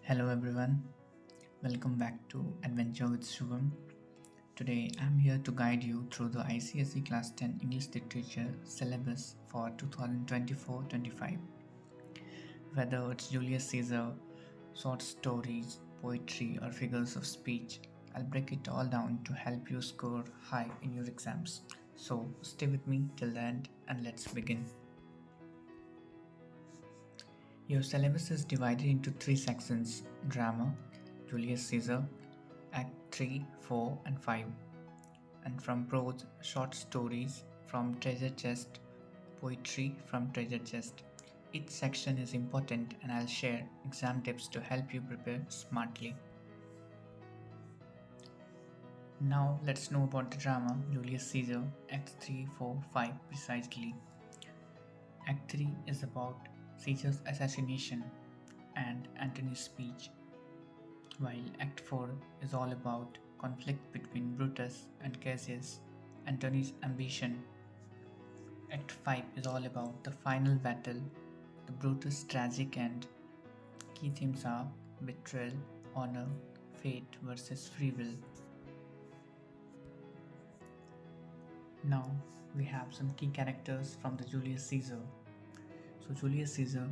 Hello everyone, welcome back to Adventure with Shubham. Today I'm here to guide you through the ICSE Class 10 English Literature syllabus for 2024-25. Whether it's Julius Caesar, short stories, poetry, or figures of speech, I'll break it all down to help you score high in your exams. So stay with me till the end and let's begin. Your syllabus is divided into three sections: drama, Julius Caesar, Act 3, 4, and 5, and from prose, short stories from treasure chest, poetry from treasure chest. Each section is important and I'll share exam tips to help you prepare smartly. Now let's know about the drama Julius Caesar, Act 3, 4, 5 precisely. Act 3 is about Caesar's assassination and Antony's speech, while Act 4 is all about conflict between Brutus and Cassius, Antony's ambition. Act 5 is all about the final battle, the Brutus' tragic end. Key themes are betrayal, honor, fate versus free will. Now we have some key characters from the Julius Caesar. So Julius Caesar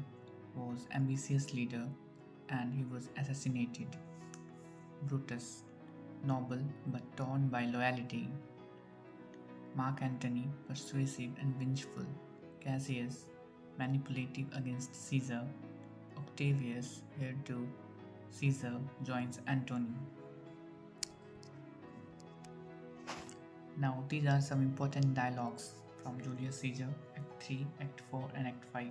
was ambitious leader and he was assassinated. Brutus, noble but torn by loyalty. Mark Antony, persuasive and vengeful. Cassius, manipulative against Caesar. Octavius, heir to Caesar, joins Antony. Now these are some important dialogues from Julius Caesar, Act 3, Act 4 and Act 5.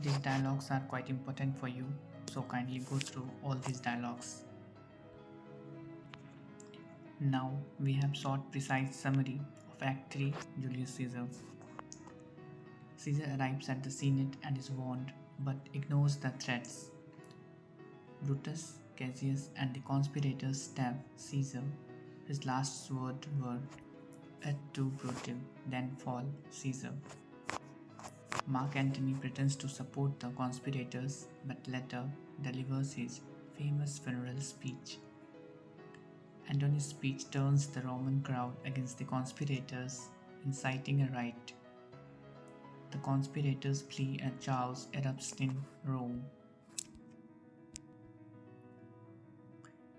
These dialogues are quite important for you, so kindly go through all these dialogues. Now we have short precise summary of Act 3, Julius Caesar. Caesar arrives at the Senate and is warned, but ignores the threats. Brutus, Cassius and the conspirators stab Caesar. His last words were, "Et tu, Brutum, then fall, Caesar." Mark Antony pretends to support the conspirators, but later delivers his famous funeral speech. Antony's speech turns the Roman crowd against the conspirators, inciting a riot. The conspirators flee and chaos erupts in Rome.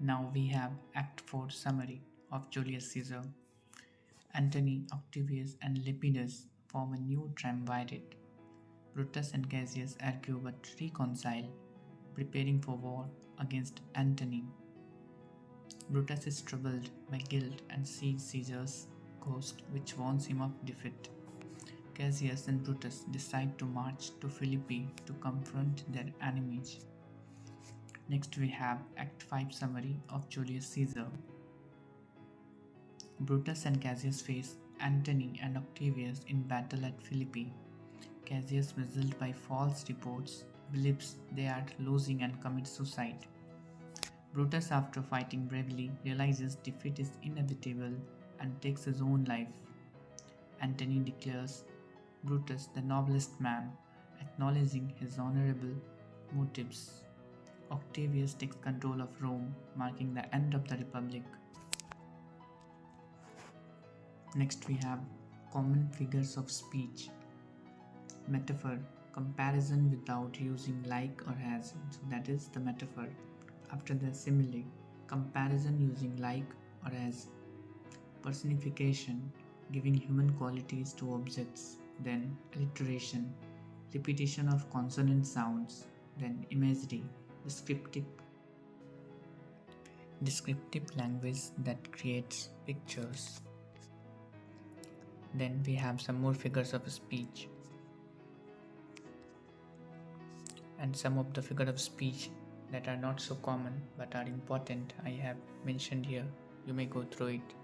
Now we have Act 4 summary of Julius Caesar. Antony, Octavius and Lepidus form a new triumvirate. Brutus and Cassius argue but reconcile, preparing for war against Antony. Brutus is troubled by guilt and sees Caesar's ghost, which warns him of defeat. Cassius and Brutus decide to march to Philippi to confront their enemies. Next we have Act 5 summary of Julius Caesar. Brutus and Cassius face Antony and Octavius in battle at Philippi. Cassius, dazzled by false reports, believes they are losing and commits suicide. Brutus, after fighting bravely, realizes defeat is inevitable and takes his own life. Antony declares Brutus the noblest man, acknowledging his honorable motives. Octavius takes control of Rome, marking the end of the Republic. Next we have common figures of speech. Metaphor, comparison without using like or as, so that is the metaphor. After the simile, comparison using like or as. Personification, giving human qualities to objects. Then alliteration, repetition of consonant sounds. Then imagery, descriptive language that creates pictures. Then we have some more figures of speech. And some of the figures of speech that are not so common but are important I have mentioned here. You may go through it.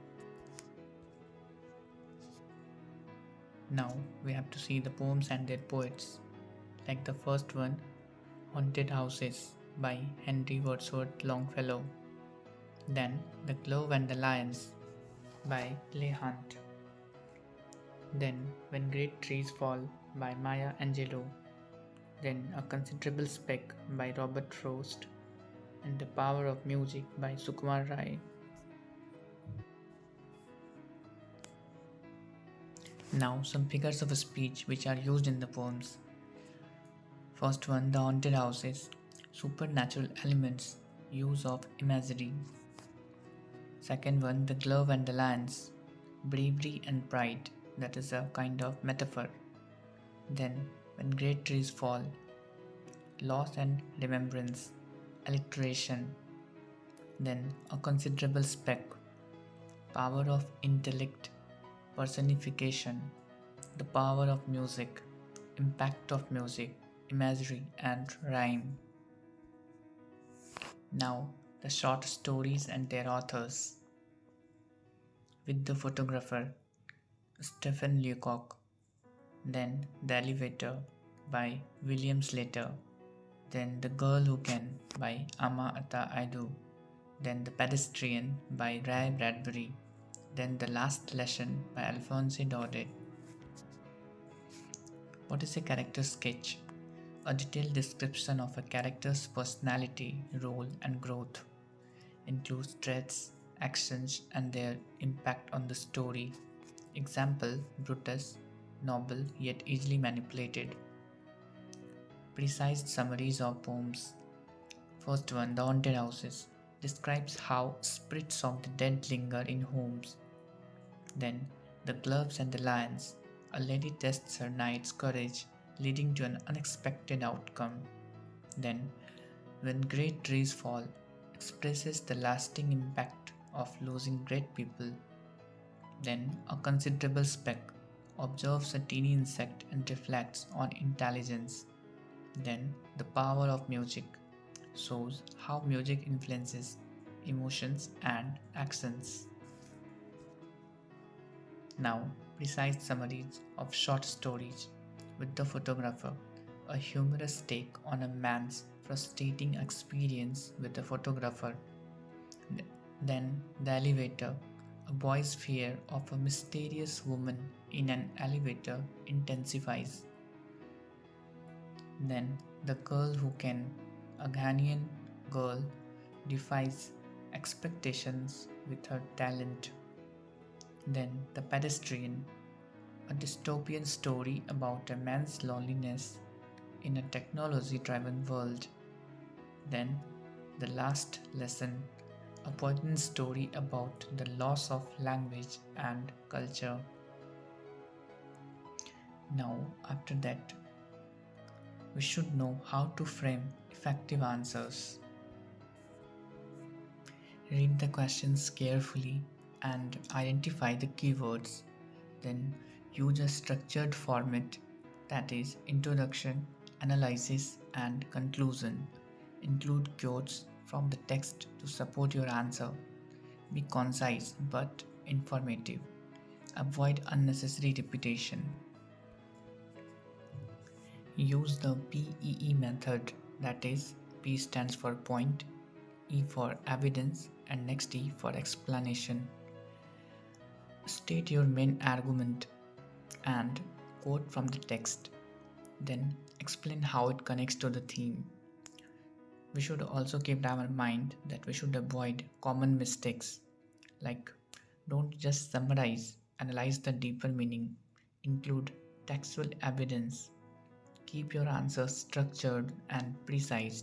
Now we have to see the poems and their poets. Like the first one, Haunted Houses by Henry Wordsworth Longfellow. Then The Glove and the Lions by Leigh Hunt. Then When Great Trees Fall by Maya Angelou. then A Considerable Speck by Robert Frost, and The Power of Music by Sukumar Rai. Now, some figures of speech which are used in the poems. First one, the haunted houses, supernatural elements, use of imagery. Second one, the glove and the lance, bravery and pride, that is a kind of metaphor. Then, when great trees fall, loss and remembrance, alliteration. Then, a considerable speck, power of intellect, personification, the power of music, impact of music, imagery, and rhyme. Now, the short stories and their authors. With the photographer, Stephen Leacock. Then, The Elevator by William Slater. Then, The Girl Who Can by Ama Ata Aidu. Then, The Pedestrian by Ray Bradbury. Then, The Last Lesson by Alphonse Daudet. What is a character sketch? A detailed description of a character's personality, role, and growth. Includes traits, actions, and their impact on the story. Example, Brutus, noble yet easily manipulated. Precise summaries of poems. First one, The Haunted Houses, describes how spirits of the dead linger in homes. Then, The Gloves and the Lions, a lady tests her knight's courage, leading to an unexpected outcome. Then, When Great Trees Fall, expresses the lasting impact of losing great people. Then, A Considerable Speck, observes a teeny insect and reflects on intelligence. Then, The Power of Music, shows how music influences emotions and actions. Now, precise summaries of short stories. With the photographer, a humorous take on a man's frustrating experience with the photographer. Then, The Elevator, a boy's fear of a mysterious woman in an elevator intensifies. Then, The Girl Who Can, a Ghanaian girl defies expectations with her talent. Then, The Pedestrian, a dystopian story about a man's loneliness in a technology driven world. Then, The Last Lesson, a poignant story about the loss of language and culture. Now, after that, we should know how to frame effective answers. Read the questions carefully and identify the keywords. Then, use a structured format, that is, introduction, analysis, and conclusion. Include quotes from the text to support your answer. Be concise but informative. Avoid unnecessary repetition. Use the PEE method, that is, P stands for point, E for evidence, and next E for explanation. State your main argument and quote from the text. Then explain how it connects to the theme. We should also keep in our mind that we should avoid common mistakes like don't just summarize, analyze the deeper meaning, include textual evidence, keep your answers structured and precise.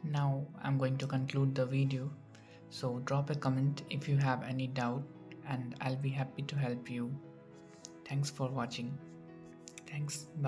Now I'm going to conclude the video, so drop a comment if you have any doubt and I'll be happy to help you. Thanks for watching. Thanks. Bye.